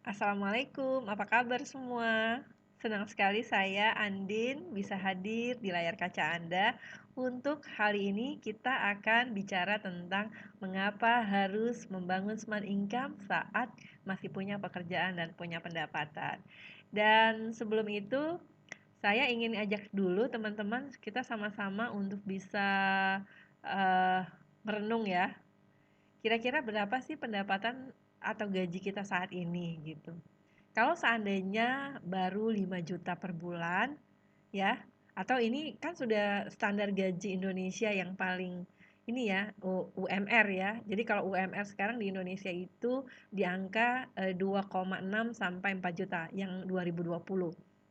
Assalamualaikum, apa kabar semua? Senang sekali saya, Andin, bisa hadir di layar kaca Anda. Untuk hari ini kita akan bicara tentang mengapa harus membangun smart income saat masih punya pekerjaan dan punya pendapatan. Dan sebelum itu, saya ingin ajak dulu teman-teman kita sama-sama untuk bisa eh, merenung ya. Kira-kira berapa sih pendapatan atau gaji kita saat ini gitu. Kalau seandainya baru 5 juta per bulan, ya, atau ini kan sudah standar gaji Indonesia yang paling ini ya, UMR ya. Jadi kalau UMR sekarang di Indonesia itu di angka 2,6 sampai 4 juta yang 2020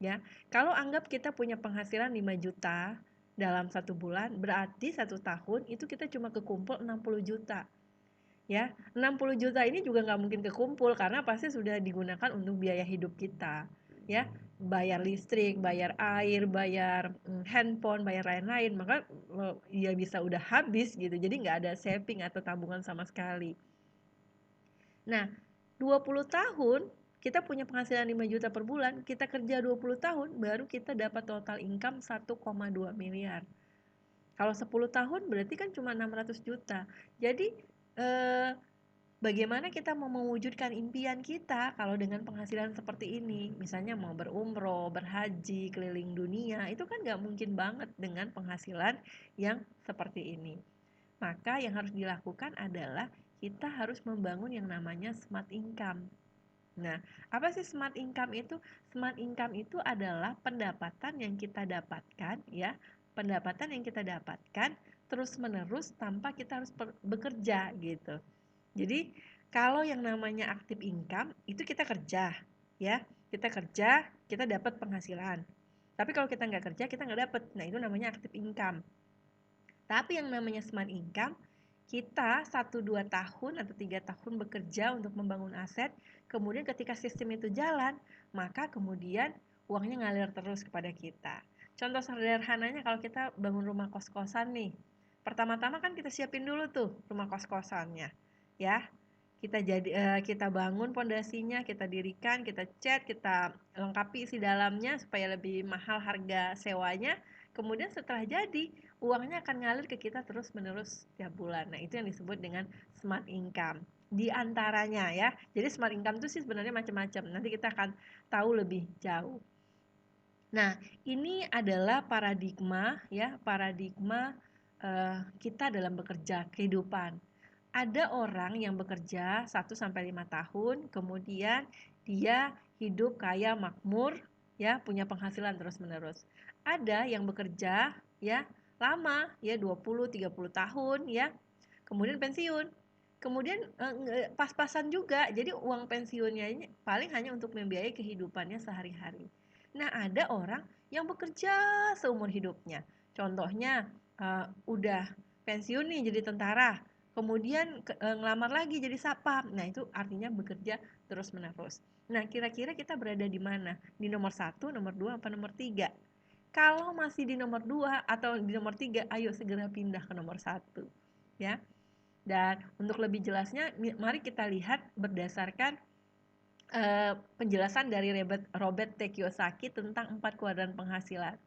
ya. Kalau anggap kita punya penghasilan 5 juta dalam satu bulan, berarti satu tahun itu kita cuma kekumpul 60 juta ya. 60 juta ini juga nggak mungkin kekumpul karena pasti sudah digunakan untuk biaya hidup kita ya, bayar listrik, bayar air, bayar handphone, bayar lain-lain, maka ya bisa udah habis gitu, jadi nggak ada saving atau tabungan sama sekali. Nah, 20 tahun kita punya penghasilan 5 juta per bulan, kita kerja 20 tahun baru kita dapat total income 1,2 miliar. Kalau 10 tahun berarti kan cuma 600 juta. Jadi eh, bagaimana kita mau mewujudkan impian kita kalau dengan penghasilan seperti ini? Misalnya mau berumroh, berhaji, keliling dunia, itu kan nggak mungkin banget dengan penghasilan yang seperti ini. Maka yang harus dilakukan adalah kita harus membangun yang namanya smart income. Nah, apa sih smart income itu? Smart income itu adalah pendapatan yang kita dapatkan ya, pendapatan yang kita dapatkan terus-menerus tanpa kita harus bekerja gitu. Jadi kalau yang namanya active income itu kita kerja, ya, kita kerja, kita dapat penghasilan. Tapi kalau kita nggak kerja, kita nggak dapat. Nah, itu namanya active income. Tapi yang namanya smart income, kita 1-2 tahun atau 3 tahun bekerja untuk membangun aset, kemudian ketika sistem itu jalan, maka kemudian uangnya ngalir terus kepada kita. Contoh sederhananya kalau kita bangun rumah kos-kosan nih, pertama-tama kan kita siapin dulu tuh rumah kos-kosannya, ya. Kita bangun pondasinya, kita dirikan, kita cat, kita lengkapi isi dalamnya supaya lebih mahal harga sewanya. Kemudian setelah jadi, uangnya akan ngalir ke kita terus-menerus setiap bulan. Nah, itu yang disebut dengan smart income. Di antaranya ya. Jadi smart income itu sih sebenarnya macam-macam. Nanti kita akan tahu lebih jauh. Nah, ini adalah paradigma ya, paradigma kita dalam bekerja kehidupan. Ada orang yang bekerja 1-5 tahun, kemudian dia hidup kaya makmur, ya, punya penghasilan terus-menerus. Ada yang bekerja ya lama, ya 20-30 tahun ya, kemudian pensiun. Kemudian pas-pasan juga, jadi uang pensiunnya ini paling hanya untuk membiayai kehidupannya sehari-hari. Nah, ada orang yang bekerja seumur hidupnya. Contohnya udah pensiun nih jadi tentara, kemudian ngelamar lagi jadi satpam. Nah, itu artinya bekerja terus-menerus. Nah, kira-kira kita berada di mana? Di nomor 1, nomor 2, apa nomor 3? Kalau masih di nomor 2 atau di nomor 3, ayo segera pindah ke nomor 1. Ya. Dan untuk lebih jelasnya, mari kita lihat berdasarkan penjelasan dari Robert T. Kiyosaki tentang 4 kuadran penghasilan.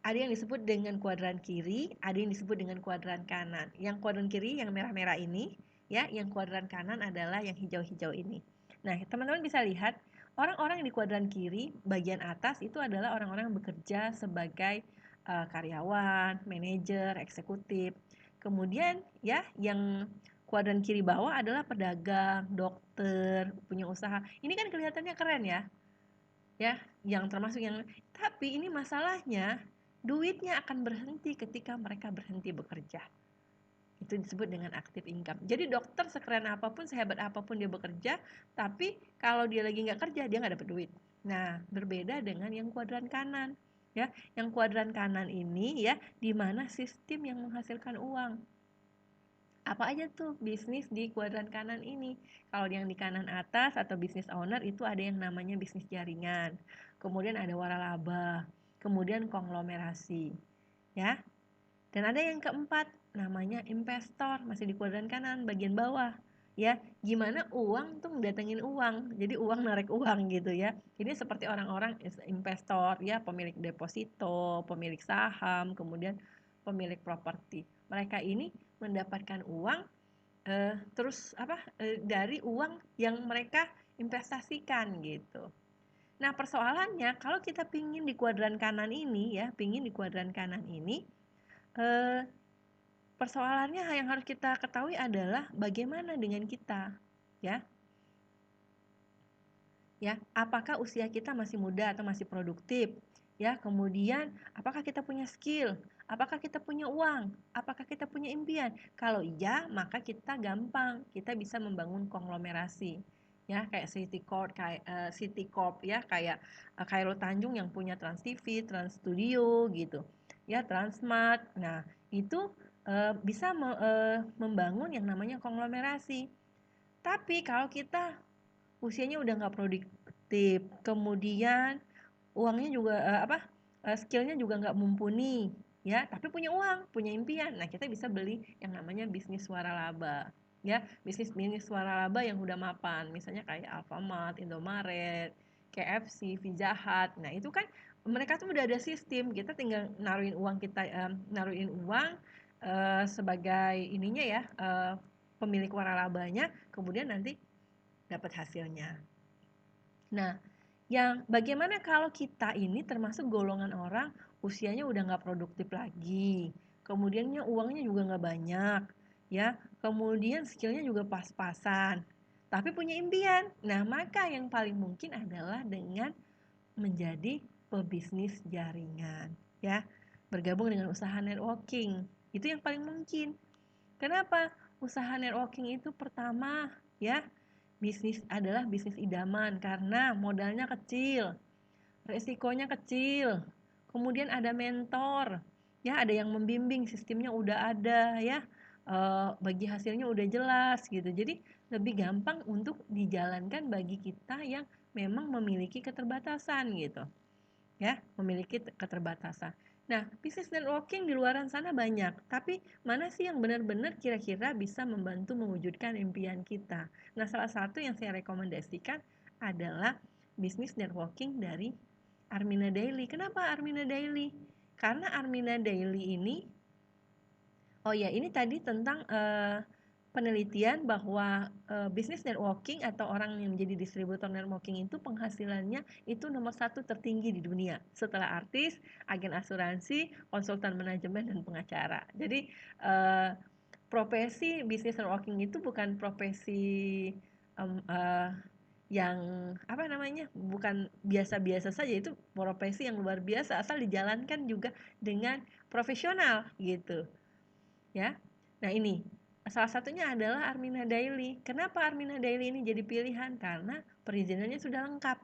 Ada yang disebut dengan kuadran kiri, ada yang disebut dengan kuadran kanan. Yang kuadran kiri yang merah-merah ini, ya, yang kuadran kanan adalah yang hijau-hijau ini. Nah, teman-teman bisa lihat orang-orang yang di kuadran kiri bagian atas itu adalah orang-orang yang bekerja sebagai karyawan, manajer, eksekutif. Kemudian ya, yang kuadran kiri bawah adalah pedagang, dokter, punya usaha. Ini kan kelihatannya keren ya. Ya, yang termasuk yang, tapi ini masalahnya duitnya akan berhenti ketika mereka berhenti bekerja. Itu disebut dengan active income. Jadi dokter sekeren apapun, sehebat apapun dia bekerja, tapi kalau dia lagi nggak kerja, dia nggak dapat duit. Nah, berbeda dengan yang kuadran kanan. Ya, yang kuadran kanan ini ya, di mana sistem yang menghasilkan uang. Apa aja tuh bisnis di kuadran kanan ini? Kalau yang di kanan atas atau bisnis owner itu ada yang namanya bisnis jaringan. Kemudian ada waralaba, kemudian konglomerasi, ya. Dan ada yang keempat namanya investor, masih di kuadran kanan bagian bawah. ya, gimana uang tuh mendatengin uang, jadi uang narik uang gitu ya. Ini seperti orang-orang investor ya, pemilik deposito, pemilik saham, kemudian pemilik properti. Mereka ini mendapatkan uang terus dari uang yang mereka investasikan gitu. Nah, persoalannya kalau kita pingin di kuadran kanan ini ya, eh, persoalannya yang harus kita ketahui adalah bagaimana dengan kita, ya. Ya, apakah usia kita masih muda atau masih produktif? Ya, kemudian apakah kita punya skill? Apakah kita punya uang? Apakah kita punya impian? Kalau iya, maka kita gampang, kita bisa membangun konglomerasi. Ya, kayak City Corp ya, kayak Khairul Tanjung yang punya Trans TV, Trans Studio gitu. Ya, Transmart. Nah, itu bisa membangun yang namanya konglomerasi. Tapi kalau kita usianya udah nggak produktif, kemudian uangnya juga skillnya juga nggak mumpuni, ya, tapi punya uang, punya impian. Nah, kita bisa beli yang namanya bisnis waralaba, ya, bisnis bisnis waralaba yang udah mapan, misalnya kayak Alfamart, Indomaret, KFC, Pizza Hut. Nah, itu kan mereka tuh udah ada sistem, kita tinggal naruhin uang sebagai ininya ya, pemilik waralabanya, kemudian nanti dapat hasilnya. Nah, yang bagaimana kalau kita ini termasuk golongan orang usianya udah nggak produktif lagi, kemudiannya uangnya juga nggak banyak, ya, kemudian skillnya juga pas-pasan, tapi punya impian. Nah, maka yang paling mungkin adalah dengan menjadi pebisnis jaringan, ya, bergabung dengan usaha networking. Itu yang paling mungkin. Kenapa? Usaha networking itu pertama, ya, bisnis adalah bisnis idaman karena modalnya kecil, resikonya kecil, kemudian ada mentor, ya, ada yang membimbing, sistemnya udah ada, ya, bagi hasilnya udah jelas gitu. Jadi lebih gampang untuk dijalankan bagi kita yang memang memiliki keterbatasan gitu, ya, memiliki keterbatasan. Nah, bisnis networking di luaran sana banyak, tapi mana sih yang benar-benar kira-kira bisa membantu mewujudkan impian kita? Nah, salah satu yang saya rekomendasikan adalah bisnis networking dari Armina Daily. Kenapa Armina Daily? Karena Armina Daily ini, oh ya, ini tadi tentang penelitian bahwa bisnis networking atau orang yang menjadi distributor networking itu penghasilannya itu nomor satu tertinggi di dunia setelah artis, agen asuransi, konsultan manajemen dan pengacara. Jadi profesi bisnis networking itu bukan profesi um, uh, yang bukan biasa-biasa saja, itu profesi yang luar biasa asal dijalankan juga dengan profesional gitu, ya. Nah, ini salah satunya adalah Armina Daily. Kenapa Armina Daily ini jadi pilihan? Karena perizinannya sudah lengkap,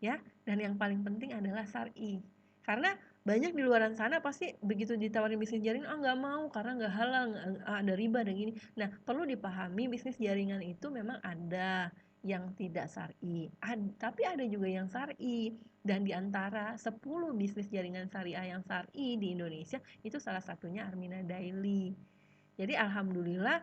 ya. Dan yang paling penting adalah syar'i. Karena banyak di luaran sana pasti begitu ditawarin bisnis jaringan, nggak mau karena nggak halal, ada riba dan gini. Nah, perlu dipahami bisnis jaringan itu memang ada yang tidak syar'i, tapi ada juga yang syar'i. Dan di antara 10 bisnis jaringan syariah yang syar'i di Indonesia, itu salah satunya Armina Daily. Jadi alhamdulillah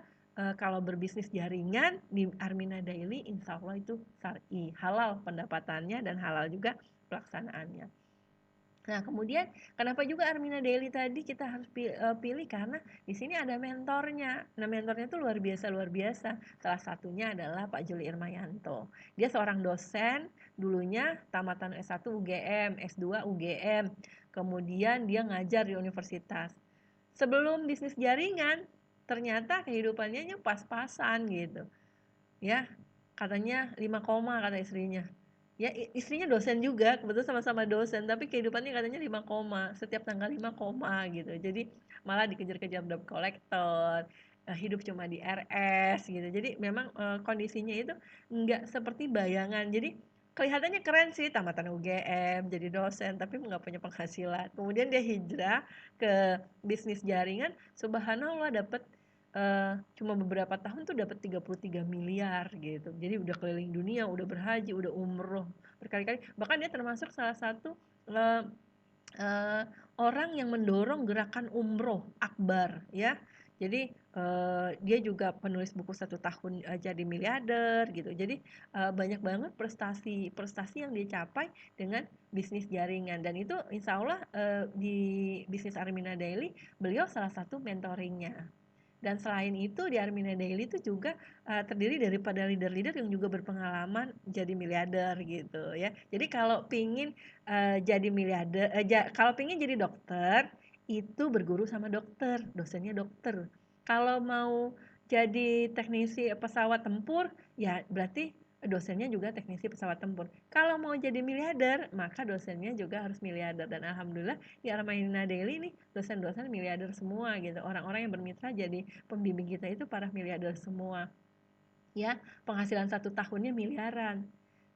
kalau berbisnis jaringan di Armina Daily insya Allah itu syar'i, halal pendapatannya dan halal juga pelaksanaannya. Nah, kemudian kenapa juga Armina Daily tadi kita harus pilih karena di sini ada mentornya. Nah, mentornya itu luar biasa luar biasa. Salah satunya adalah Pak Juli Irmayanto. Dia seorang dosen, dulunya tamatan S1 UGM, S2 UGM. Kemudian dia ngajar di universitas. Sebelum bisnis jaringan, ternyata kehidupannya pas-pasan gitu. Ya, katanya 5 koma kata istrinya. Ya, istrinya dosen juga, kebetulan sama-sama dosen, tapi kehidupannya katanya 5 koma, setiap tanggal 5 koma gitu. Jadi malah dikejar-kejar debt collector, hidup cuma di RS gitu. Jadi memang kondisinya itu nggak seperti bayangan. Jadi kelihatannya keren sih, tamatan UGM, jadi dosen, tapi nggak punya penghasilan. Kemudian dia hijrah ke bisnis jaringan, subhanallah dapat cuma beberapa tahun tuh dapat 33 miliar gitu. Jadi udah keliling dunia, udah berhaji, udah umroh berkali-kali. Bahkan dia termasuk salah satu uh, uh, orang yang mendorong gerakan umroh akbar, ya. Jadi dia juga penulis buku 1 tahun jadi miliarder gitu. Jadi banyak banget prestasi yang dia capai dengan bisnis jaringan, dan itu insya Allah di bisnis Armina Daily beliau salah satu mentoringnya. Dan selain itu di Armina Daily itu juga terdiri daripada leader-leader yang juga berpengalaman jadi miliarder gitu ya. Jadi kalau pingin jadi miliarder, kalau pingin jadi dokter itu berguru sama dokter, dosennya dokter. Kalau mau jadi teknisi pesawat tempur, ya berarti dosennya juga teknisi pesawat tempur. Kalau mau jadi miliarder, maka dosennya juga harus miliarder. Dan alhamdulillah di Armina Daily nih dosen-dosen miliarder semua gitu. Orang-orang yang bermitra jadi pembimbing kita itu para miliarder semua. Ya, penghasilan 1 tahunnya miliaran.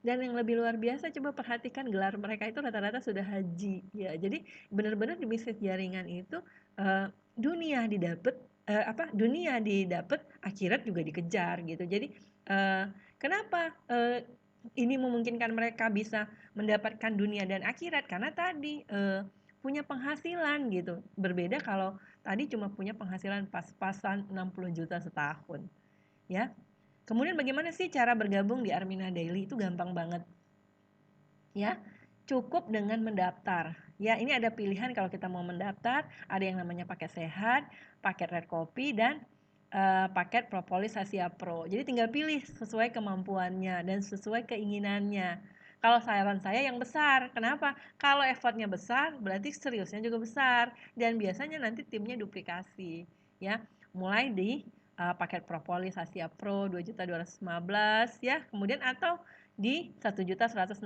Dan yang lebih luar biasa, coba perhatikan gelar mereka itu rata-rata sudah haji ya. Jadi benar-benar di bisnis jaringan itu eh, dunia didapat dunia didapat, akhirat juga dikejar gitu. Jadi kenapa ini memungkinkan mereka bisa mendapatkan dunia dan akhirat? Karena tadi punya penghasilan gitu. Berbeda kalau tadi cuma punya penghasilan pas-pasan 60 juta setahun ya. Kemudian bagaimana sih cara bergabung di Armina Daily? Itu gampang banget ya. Cukup dengan mendaftar. Ya, ini ada pilihan kalau kita mau mendaftar, ada yang namanya paket sehat, paket red copy, dan paket propolis Asia Pro. Jadi tinggal pilih sesuai kemampuannya dan sesuai keinginannya. Kalau saran saya yang besar, kenapa? Kalau effortnya besar, berarti seriusnya juga besar, dan biasanya nanti timnya duplikasi, ya. Mulai di paket propolis Asia Pro 2.215 ya, kemudian atau di 1.165.000,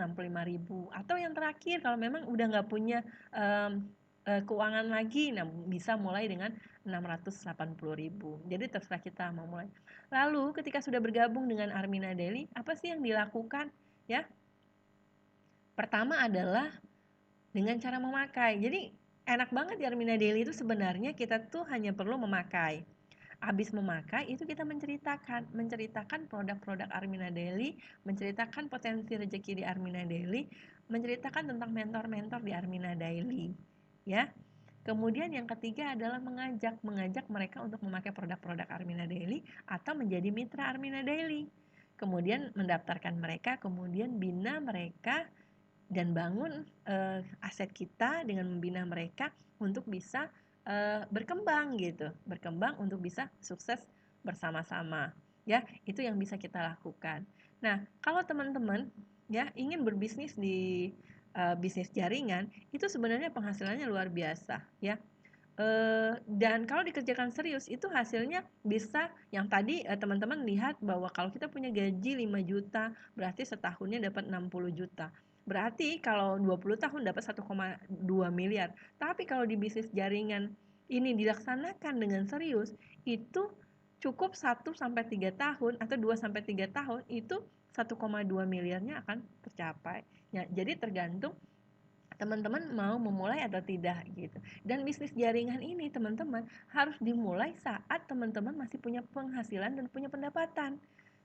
atau yang terakhir kalau memang udah nggak punya keuangan lagi, nah bisa mulai dengan 680.000. Jadi terserah kita mau mulai. Lalu ketika sudah bergabung dengan Armina Daily, apa sih yang dilakukan ya? Pertama adalah dengan cara memakai. Jadi enak banget di Armina Daily itu sebenarnya kita tuh hanya perlu memakai. Habis memakai itu kita menceritakan produk-produk Armina Daily, menceritakan potensi rezeki di Armina Daily, menceritakan tentang mentor-mentor di Armina Daily, ya. Kemudian yang ketiga adalah mengajak mereka untuk memakai produk-produk Armina Daily atau menjadi mitra Armina Daily. Kemudian mendaftarkan mereka, kemudian bina mereka dan bangun aset kita dengan membina mereka untuk bisa berkembang gitu, berkembang untuk bisa sukses bersama-sama. Ya, itu yang bisa kita lakukan. Nah, kalau teman-teman ya ingin berbisnis di bisnis jaringan, itu sebenarnya penghasilannya luar biasa ya. Dan kalau dikerjakan serius itu hasilnya bisa yang tadi teman-teman lihat bahwa kalau kita punya gaji 5 juta berarti setahunnya dapat 60 juta. Berarti kalau 20 tahun dapat 1,2 miliar. Tapi kalau di bisnis jaringan ini dilaksanakan dengan serius, itu cukup 1 sampai 3 tahun atau 2 sampai 3 tahun itu 1,2 miliarnya akan tercapai. Ya, jadi tergantung teman-teman mau memulai atau tidak gitu. Dan bisnis jaringan ini teman-teman harus dimulai saat teman-teman masih punya penghasilan dan punya pendapatan.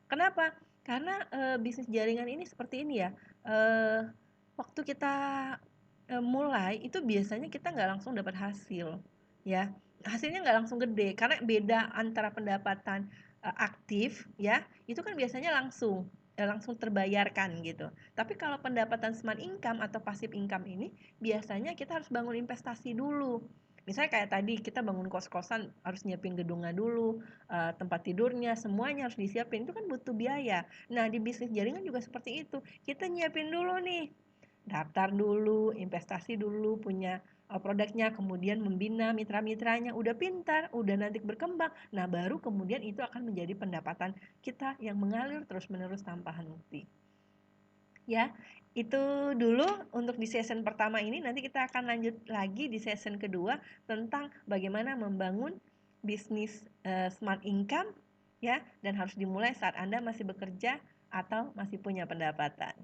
Kenapa? Karena bisnis jaringan ini seperti ini ya. Waktu kita mulai itu biasanya kita nggak langsung dapat hasil, ya. Hasilnya nggak langsung gede karena beda antara pendapatan aktif, ya, itu kan biasanya langsung terbayarkan gitu. Tapi kalau pendapatan smart income atau passive income ini biasanya kita harus bangun investasi dulu. Misalnya kayak tadi kita bangun kos-kosan harus nyiapin gedungnya dulu, tempat tidurnya, semuanya harus disiapin. Itu kan butuh biaya. Nah, di bisnis jaringan juga seperti itu. Kita nyiapin dulu nih, daftar dulu, investasi dulu, punya produknya, kemudian membina mitra-mitranya, udah pintar, udah nanti berkembang. Nah, baru kemudian itu akan menjadi pendapatan kita yang mengalir terus-menerus tanpa henti. Ya, itu dulu untuk di season pertama ini. Nanti kita akan lanjut lagi di season kedua tentang bagaimana membangun bisnis smart income ya, dan harus dimulai saat Anda masih bekerja atau masih punya pendapatan.